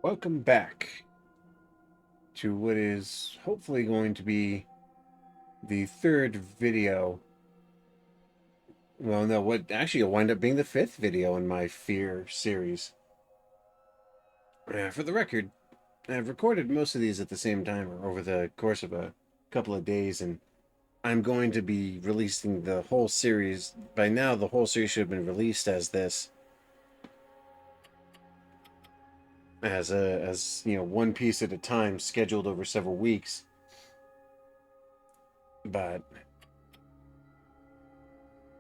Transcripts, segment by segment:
Welcome back to what is hopefully going to be the third video. Well, no, what actually will wind up being the fifth video in my Fear series. For the record, I've recorded most of these at the same time or over the course of a couple of days, and I'm going to be releasing the whole series. By now, the whole series should have been released as this. As one piece at a time, scheduled over several weeks. But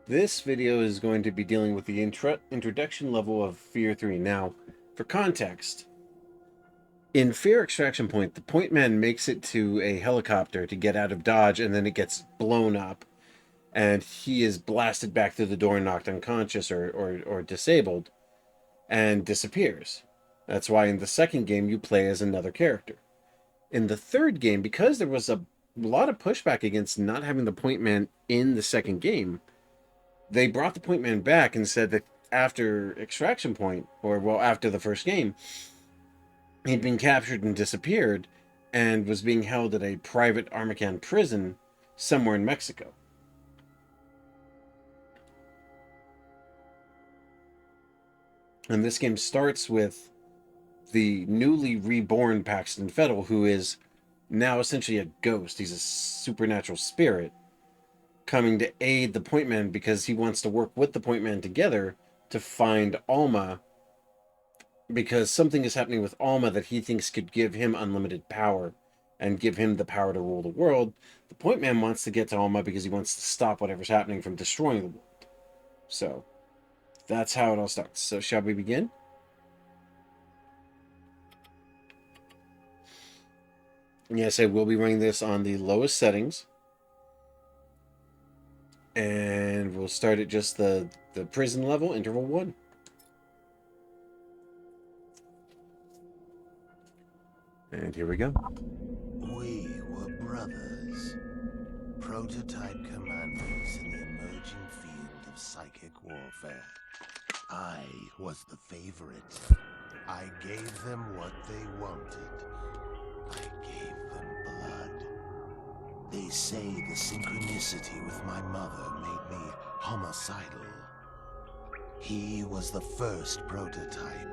this video is going to be dealing with the introduction level of Fear 3. Now, for context, in Fear Extraction Point, the point man makes it to a helicopter to get out of Dodge, and then it gets blown up, and he is blasted back through the door and knocked unconscious or disabled, and disappears. That's why in the second game you play as another character. In the third game, because there was a lot of pushback against not having the point man in the second game, they brought the point man back and said that after Extraction Point, after the first game, he'd been captured and disappeared and was being held at a private Armacan prison somewhere in Mexico. And this game starts with the newly reborn Paxton Fettel, who is now essentially a ghost. He's a supernatural spirit coming to aid the point man because he wants to work with the point man together to find Alma, because something is happening with Alma that he thinks could give him unlimited power and give him the power to rule the world. The point man wants to get to Alma because he wants to stop whatever's happening from destroying the world. So that's how it all starts. So shall we begin? Yes, I will be running this on the lowest settings. And we'll start at just the prison level, interval 1. And here we go. We were brothers, prototype commandos in the emerging field of psychic warfare. I was the favorite. I gave them what they wanted. I gave them blood. They say the synchronicity with my mother made me homicidal. He was the first prototype.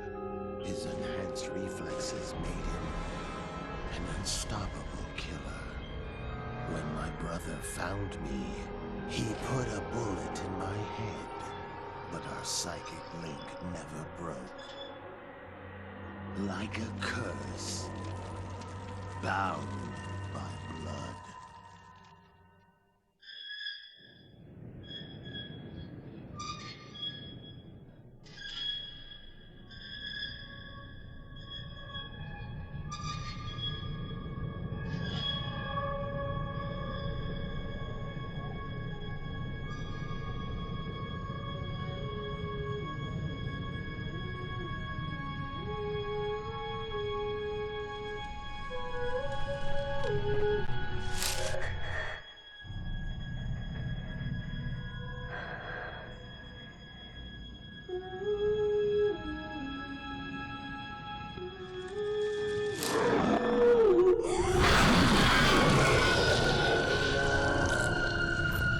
His enhanced reflexes made him an unstoppable killer. When my brother found me, he put a bullet in my head, but our psychic link never broke. Like a curse, bound by blood.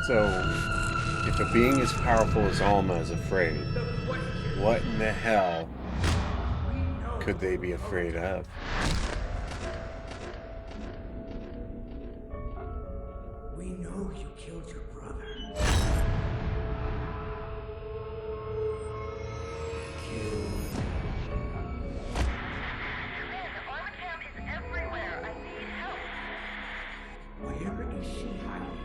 So, if a being as powerful as Alma is afraid, what in the hell could they be afraid of? We know you killed your brother. Armacan is everywhere. I need help. Where is she hiding?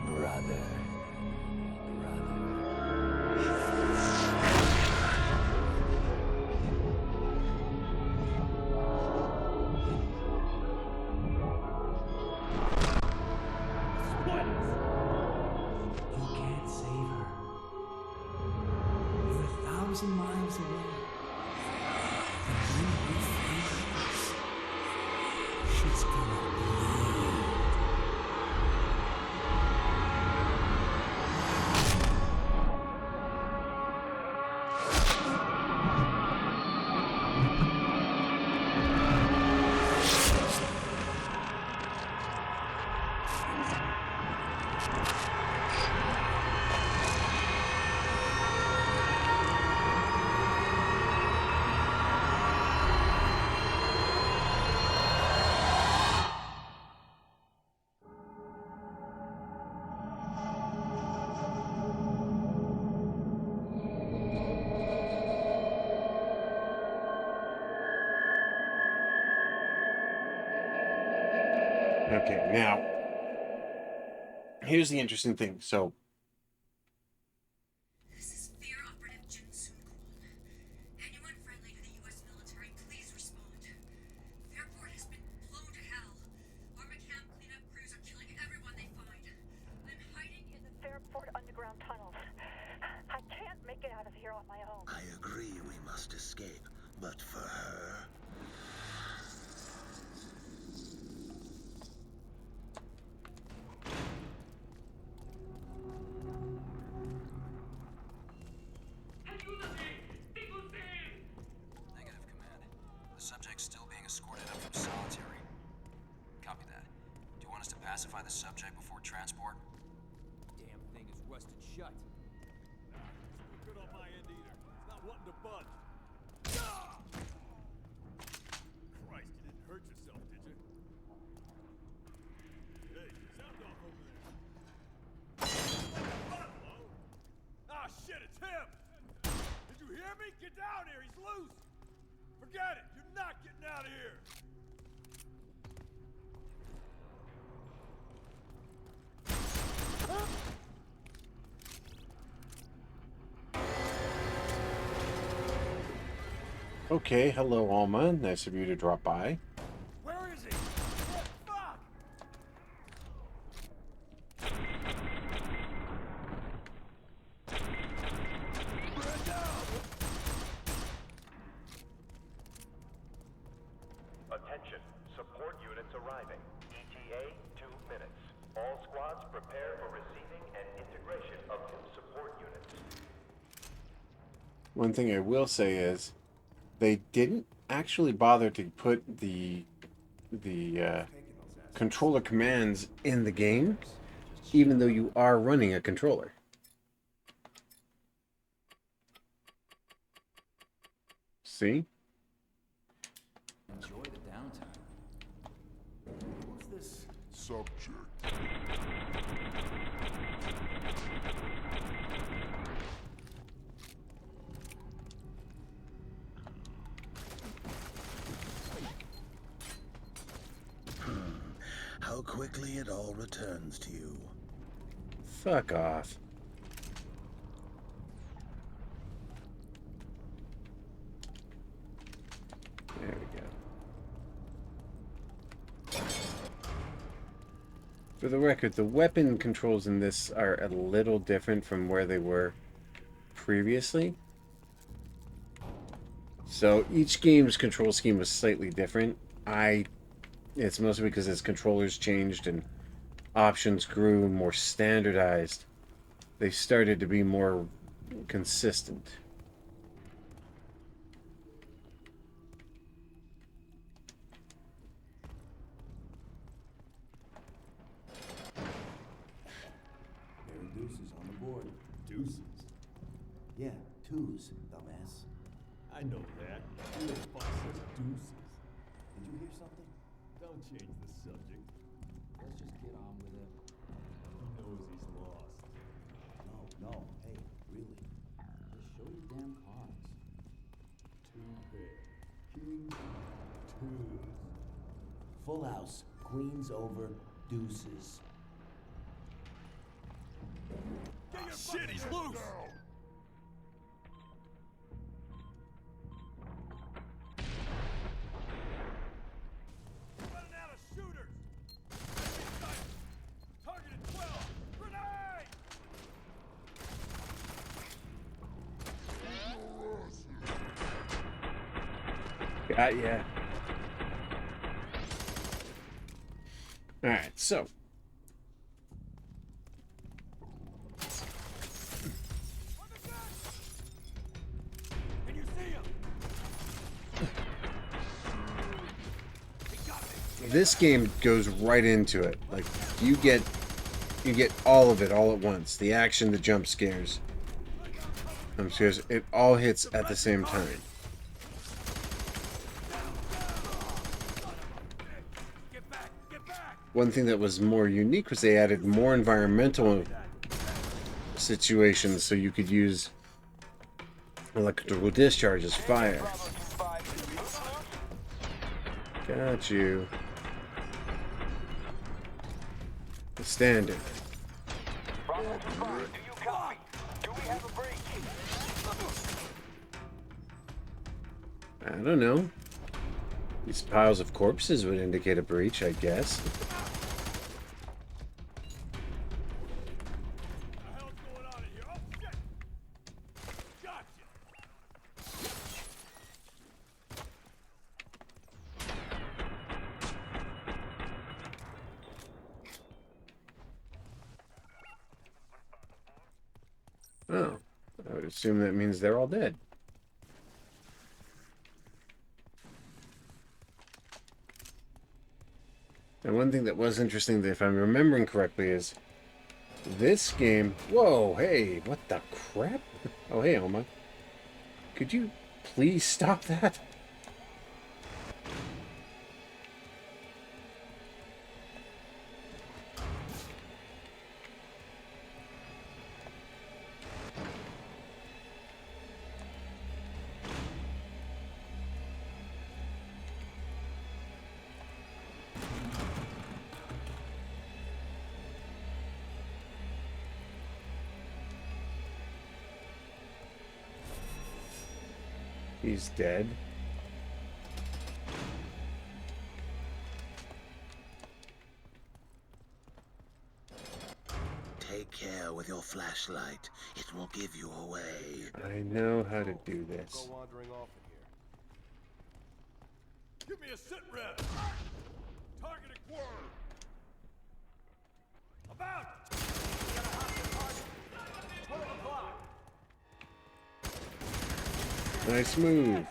Brother. You can't save her. You're 1,000 miles away. And when we find her, she's gonna bleed. Okay, now here's the interesting thing. So This is Fear Operative Jin Soon Kwon. Anyone friendly to the U.S. military, please respond. Fairport has been blown to hell. Arma camp cleanup crews are killing everyone they find. I'm hiding in the Fairport underground tunnels. I can't make it out of here on my own. I agree we must escape, but for her... Negative, Command. The subject's still being escorted up from solitary. Copy that. Do you want us to pacify the subject before transport? Damn thing is rusted shut. Nah, good on my end either. It's not wanting to budge. Ah! Christ, you didn't hurt yourself, did you? Hey, sound off over there. Hello? Ah, shit, it's him! Did you hear me? Get down here, he's loose! Forget it, you're not getting out of here! okay, hello Alma. Nice of you to drop by. Where is he? What? Fuck! Red down! Attention, support units arriving. ETA 2 minutes. All squads prepare for receiving and integration of new support units. One thing I will say is they didn't actually bother to put the controller commands in the game, even though you are running a controller. See? Enjoy the downtime. Who's this? Subject. How quickly it all returns to you. Fuck off. There we go. For the record, the weapon controls in this are a little different from where they were previously. So each game's control scheme was slightly different. It's mostly because as controllers changed and options grew more standardized, they started to be more consistent. There are deuces on the board. Deuces. Yeah, twos, dumbass. I know that. Who the fuck says deuces? Did you hear something? Don't change the subject. Let's just get on with it. He knows he's lost. No, hey, really. Just show your damn cards. Two pair. King, twos. Full house, queens over, deuces. Get your shit, he's loose! Running out of shooters! Targeted 12! Grenade! Got ya. Alright, so. On the gun! Can you see him? He got me! This game goes right into it. Like, you get You get all of it all at once. The action, the jump scares. It all hits at the same time. One thing that was more unique was they added more environmental situations so you could use electrical discharges, fire. Got you. The standard. I don't know. These piles of corpses would indicate a breach, I guess. Oh, I would assume that means they're all dead. And one thing that was interesting, if I'm remembering correctly, is this game... Whoa, hey, what the crap? Oh, hey, Oma. Could you please stop that? He's dead. Take care with your flashlight. It will give you away. I know how to do this. Go wandering off in here. Give me a sit rep. Targeting quarter. About. 12 o'clock. Nice move.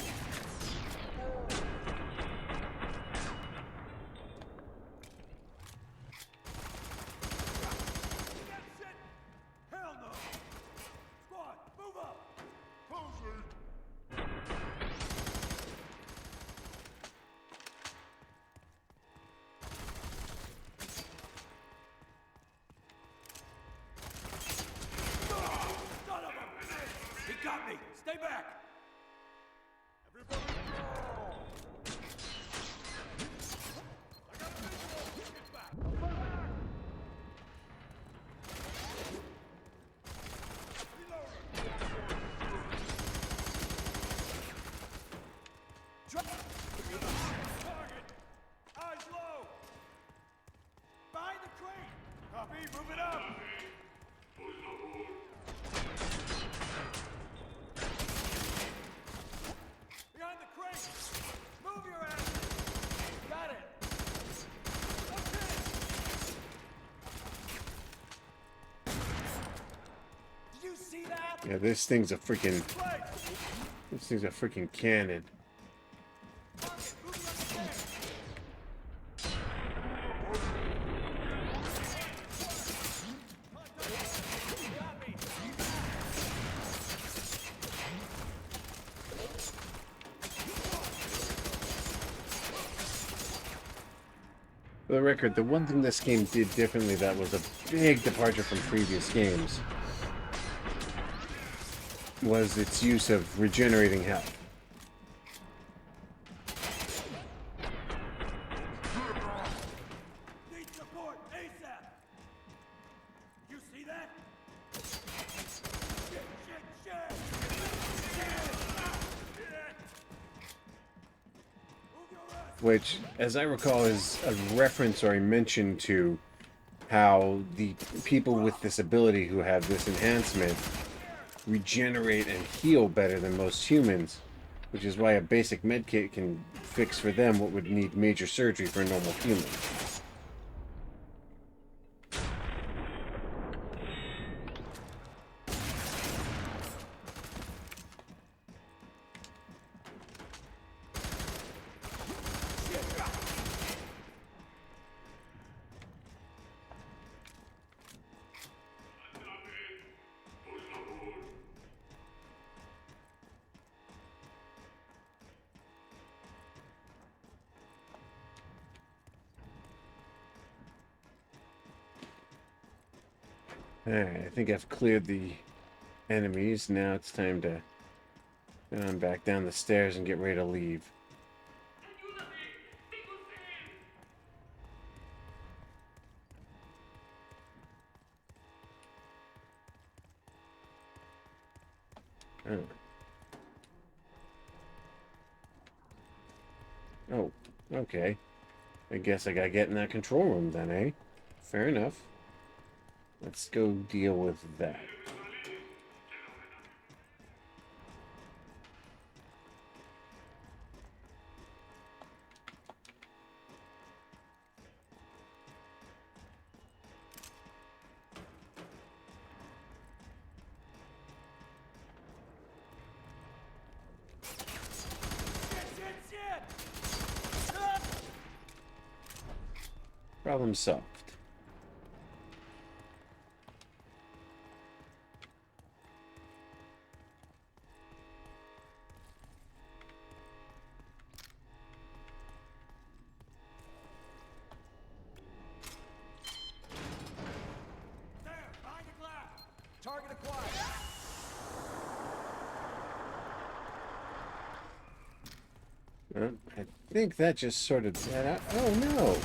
Hell no. Squad, move up. Closing. Son of a... He got me. Stay back. Everybody. I got a visual. Get back. Target! Eyes low! Behind the crate! Copy, move it up! Behind the crate! Move your ass! Got it! Okay! Did you see that? Yeah, this thing's a freaking... Play! This thing's a freaking cannon. Target, moving up the stairs! Got me! For the record, the one thing this game did differently that was a big departure from previous games was its use of regenerating health. Need support ASAP! You see that? Shit, shit, shit! Shit! Move your ass! Which, as I recall, is a reference or a mention to how the people with this ability who have this enhancement regenerate and heal better than most humans, which is why a basic medkit can fix for them what would need major surgery for a normal human. Alright, I think I've cleared the enemies. Now it's time to go on back down the stairs and get ready to leave. Oh. Oh, okay. I guess I gotta get in that control room then, eh? Fair enough. Let's go deal with that. Problem solved. There, behind the glass. Target acquired. I think that just sorted that out. Oh no!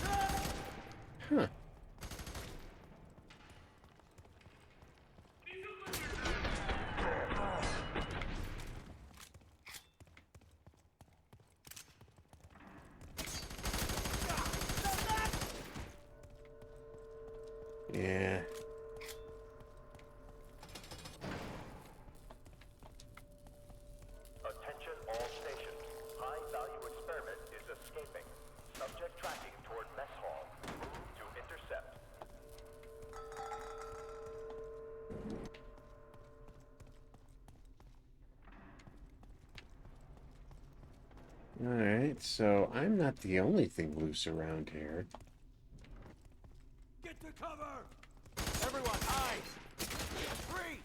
Huh. Yeah. Attention all stations. High-value experiment is escaping. Subject tracking toward mess hall. Move to intercept. Alright, so I'm not the only thing loose around here. Get to cover! Everyone, eyes! Free!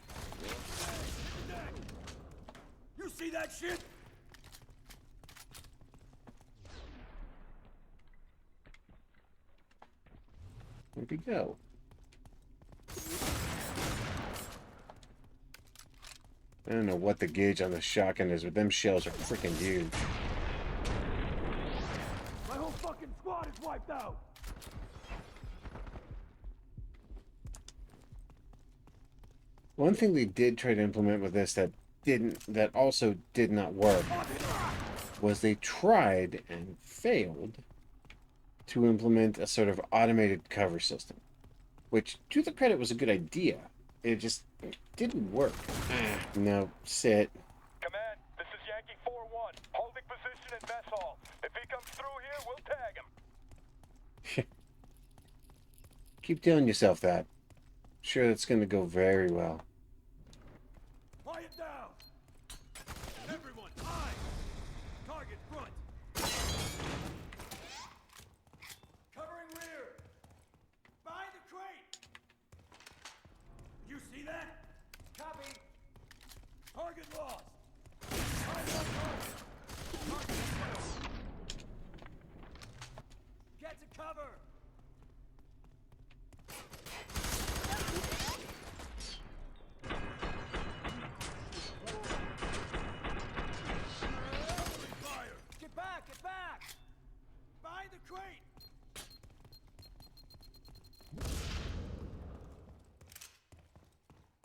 You see that shit? Where'd he go? I don't know what the gauge on the shotgun is, but them shells are freaking huge. My whole fucking squad is wiped out! One thing they did try to implement with this that also did not work was they tried and failed to implement a sort of automated cover system, which to the credit was a good idea. It just didn't work. No, sit. Command, this is Yankee 4-1. Holding position in mess hall. If he comes through here, we'll tag him. Keep telling yourself that. Sure, that's going to go very well. Quiet down! Everyone, eyes! Target front! Covering rear! Behind the crate! You see that? Copy! Target lost! Eyes on target! Target failed! Get to cover! Fire! Get back! Get back! Behind the crate!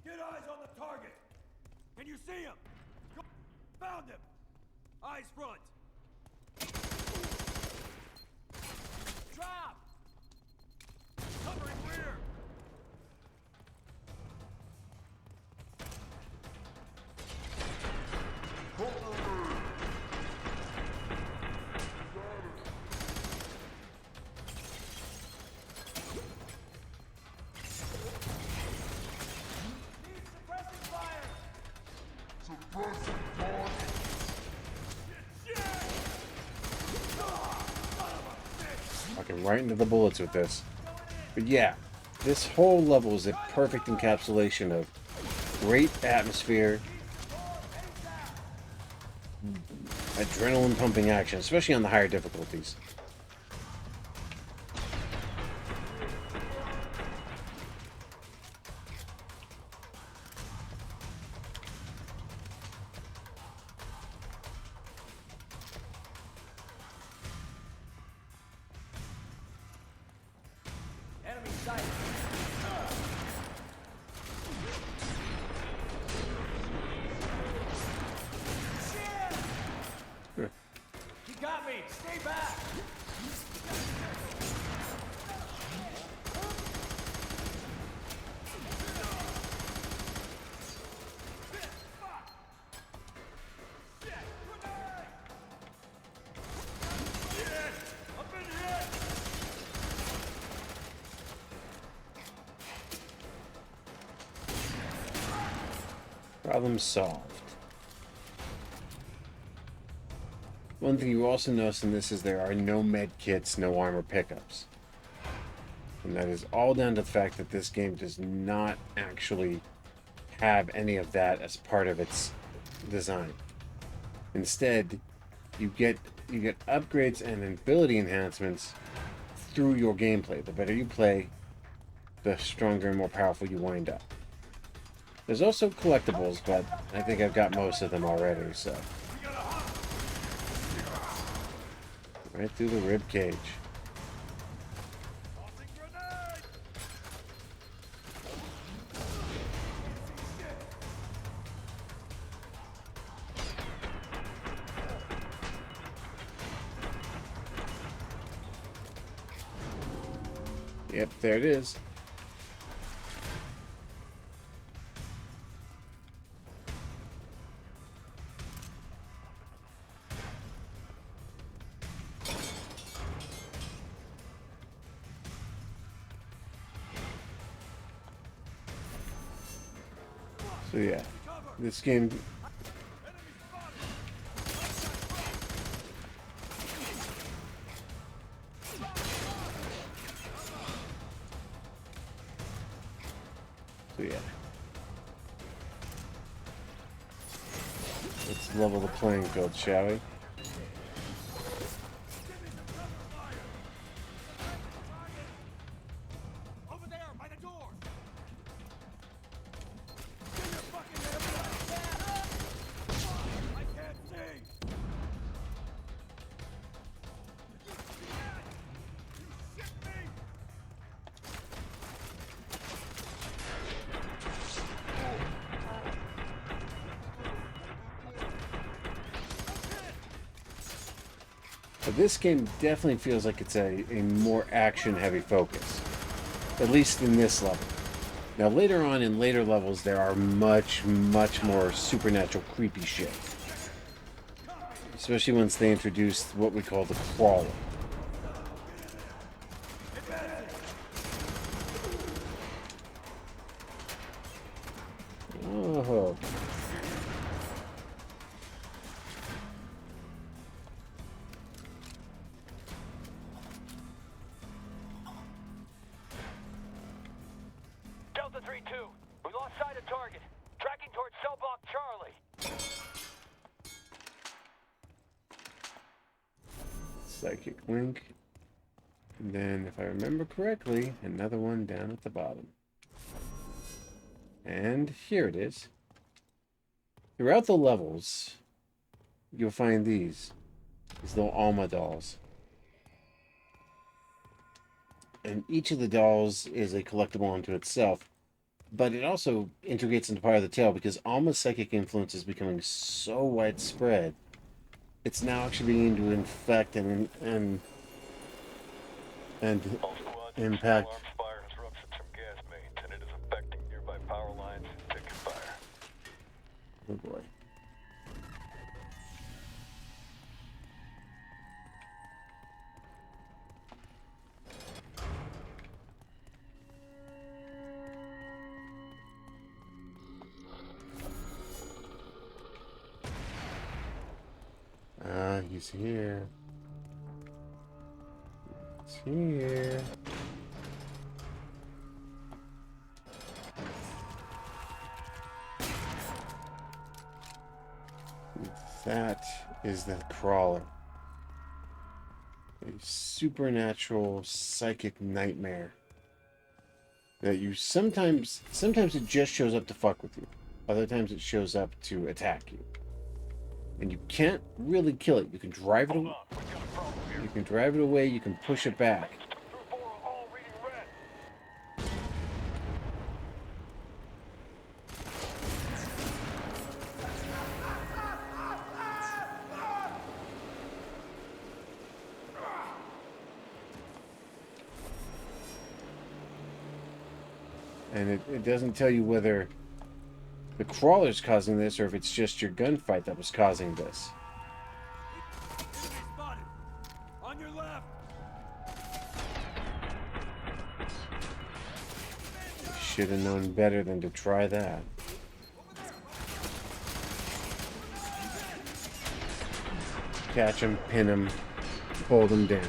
Get eyes on the target! Can you see him? Found him! Eyes front! Drop! Covering rear! Need suppressing fire! Fucking right into the bullets with this. But yeah, this whole level is a perfect encapsulation of great atmosphere, adrenaline pumping action, especially on the higher difficulties. Problem solved. One thing you also notice in this is there are no med kits, no armor pickups. And that is all down to the fact that this game does not actually have any of that as part of its design. Instead, you get upgrades and ability enhancements through your gameplay. The better you play, the stronger and more powerful you wind up. There's also collectibles, but I think I've got most of them already, so. Right through the rib cage. Yep, there it is. So yeah, this game. So yeah. Let's level the playing field, shall we? Over there, by the door. Get your fucking head up. I can't see. You shit me. But this game definitely feels like it's a more action-heavy focus. At least in this level. Now later on in later levels there are much more supernatural creepy shit. Especially once they introduce what we call the crawler. Oh. Delta 3-2, we lost sight of target. Tracking towards cell block Charlie. Psychic link. And then, if I remember correctly, another one down at the bottom. And here it is. Throughout the levels, you'll find these little Alma dolls. And each of the dolls is a collectible unto itself. But it also integrates into part of the tale because Alma's psychic influence is becoming so widespread. It's now actually beginning to infect and impact. Alarm fire has ruptured some gas mains and it is affecting nearby power lines and taking fire. Oh boy. He's here. He's here. That is the crawler. A supernatural psychic nightmare that you sometimes it just shows up to fuck with you. Other times it shows up to attack you. And you can't really kill it. You can drive it away. You can drive it away, you can push it back. And it doesn't tell you whether the crawler's causing this or if it's just your gunfight that was causing this. Enemy spotted. On your left. Should have known better than to try that. catch him, pin him, hold him down.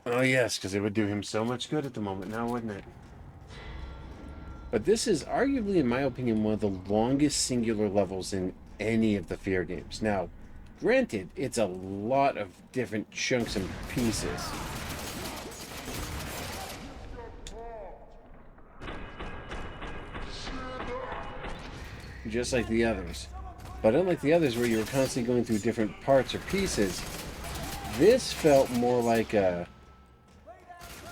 Oh yes, because it would do him so much good at the moment now, wouldn't it? But this is arguably, in my opinion, one of the longest singular levels in any of the Fear games. Now, granted, it's a lot of different chunks and pieces. Just like the others. But unlike the others where you were constantly going through different parts or pieces, this felt more like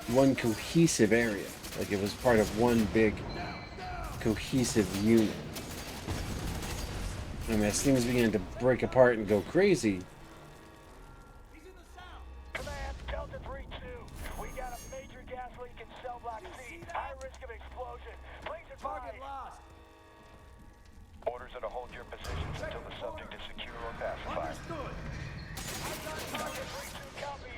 one cohesive area. Like it was part of one big cohesive unit. And as things began to break apart and go crazy, Command, Delta 3-2. We got a major gas leak in cell block C. High risk of explosion. Please advise. lost. Orders are to hold your positions until the subject is secure or pacified. Understood. Delta 3-2, copy.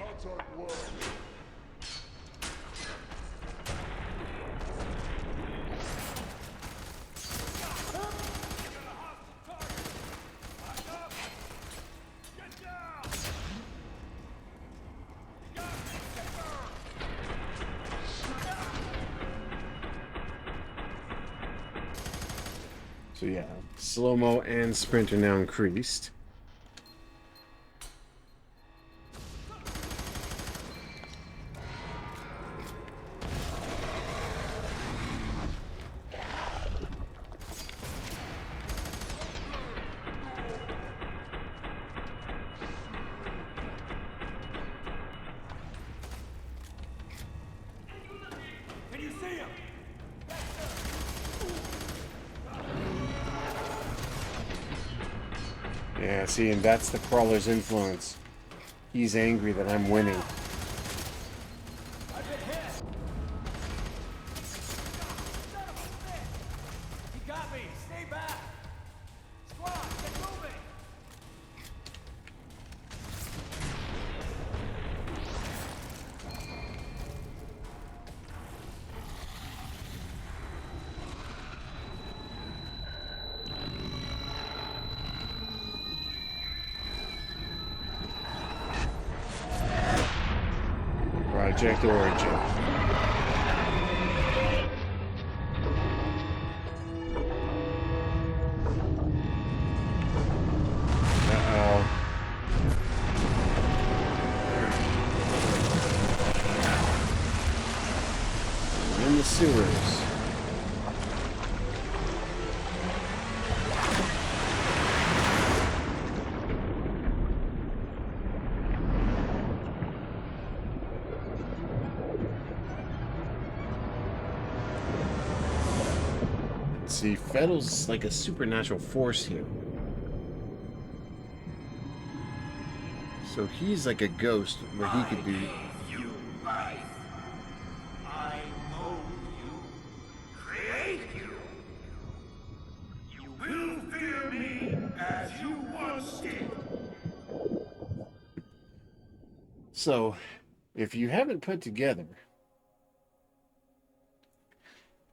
so yeah, slow-mo and sprint are now increased. Can you see him? Yeah, see, and that's the crawler's influence. He's angry that I'm winning. I've been hit. Son of a bitch. He got me. Stay back. Squad, get moving. Project Origin. Uh-oh. In the sewers. See, Fettel's like a supernatural force here. So he's like a ghost where he could be. You life. I mold you, create you. You will fear me as you once did. So, if you haven't put together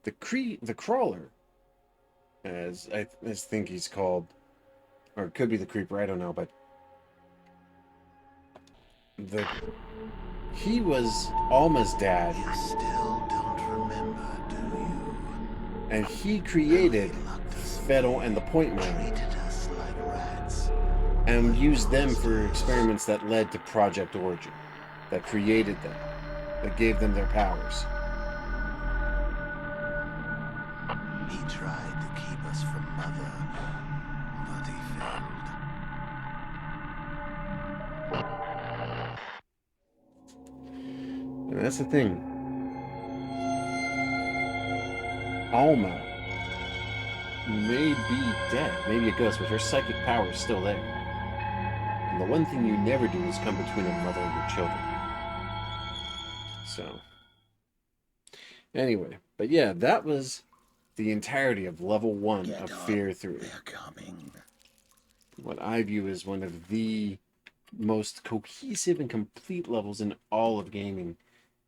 the crawler, as I think he's called, or it could be the creeper, I don't know, but he was Alma's dad, You still don't remember, do you? and he created Fettel and the Point Man, Treated us like rats. and used them for experiments that led to Project Origin, that created them, that gave them their powers. He tried to keep us from Mother, but he failed. And that's the thing. Alma may be dead, maybe a ghost, but her psychic power is still there. And the one thing you never do is come between a mother and your children. So, anyway, but yeah, that was the entirety of level 1 Get of up. Fear 3. They're coming. What I view as one of the most cohesive and complete levels in all of gaming,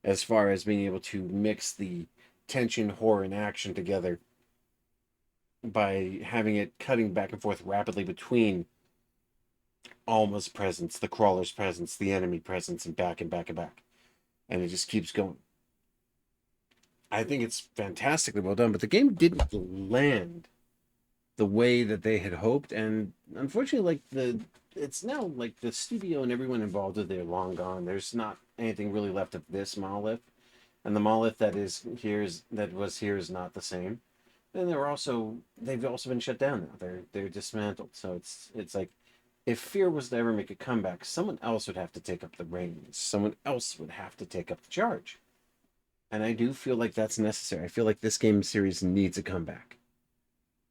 as far as being able to mix the tension, horror, and action together by having it cutting back and forth rapidly between Alma's presence, the crawler's presence, the enemy presence, and back and back and back. And it just keeps going. I think it's fantastically well done, but the game didn't land the way that they had hoped, and unfortunately, it's now like the studio and everyone involved with it are long gone. There's not anything really left of this monolith, and the monolith that was here is not the same. And they've also been shut down now. They're dismantled. So it's like, if Fear was to ever make a comeback, someone else would have to take up the reins. Someone else would have to take up the charge. And I do feel like that's necessary. I feel like this game series needs a comeback.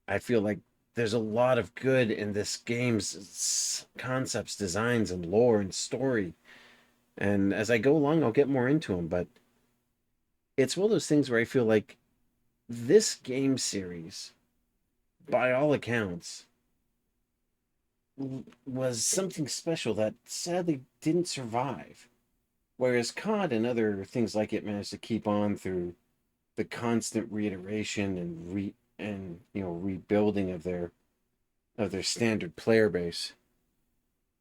I feel like there's a lot of good in this game's concepts, designs, and lore and story. And as I go along, I'll get more into them. But it's one of those things where I feel like this game series, by all accounts, was something special that sadly didn't survive. Whereas COD and other things like it managed to keep on through the constant reiteration and rebuilding of their standard player base.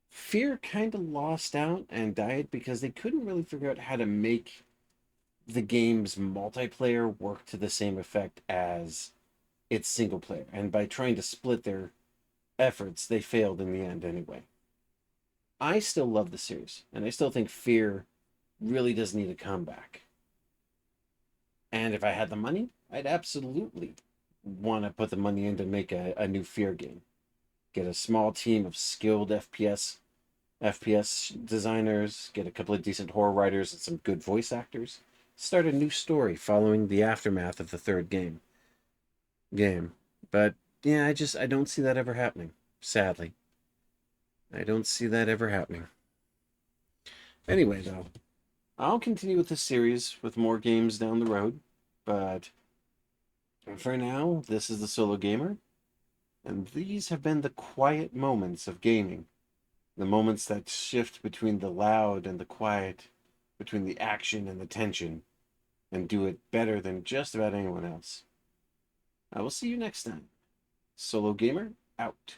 Fear kind of lost out and died because they couldn't really figure out how to make the game's multiplayer work to the same effect as its single player. And by trying to split their efforts, they failed in the end anyway. I still love the series, and I still think Fear really does need a comeback. And if I had the money, I'd absolutely want to put the money in to make a new Fear game. Get a small team of skilled FPS designers, get a couple of decent horror writers and some good voice actors. Start a new story following the aftermath of the third game. But yeah, I don't see that ever happening. Sadly. I don't see that ever happening. Anyway, though, I'll continue with this series with more games down the road, but for now, this is the Solo Gamer, and these have been the quiet moments of gaming. The moments that shift between the loud and the quiet, between the action and the tension, and do it better than just about anyone else. I will see you next time. Solo Gamer, out.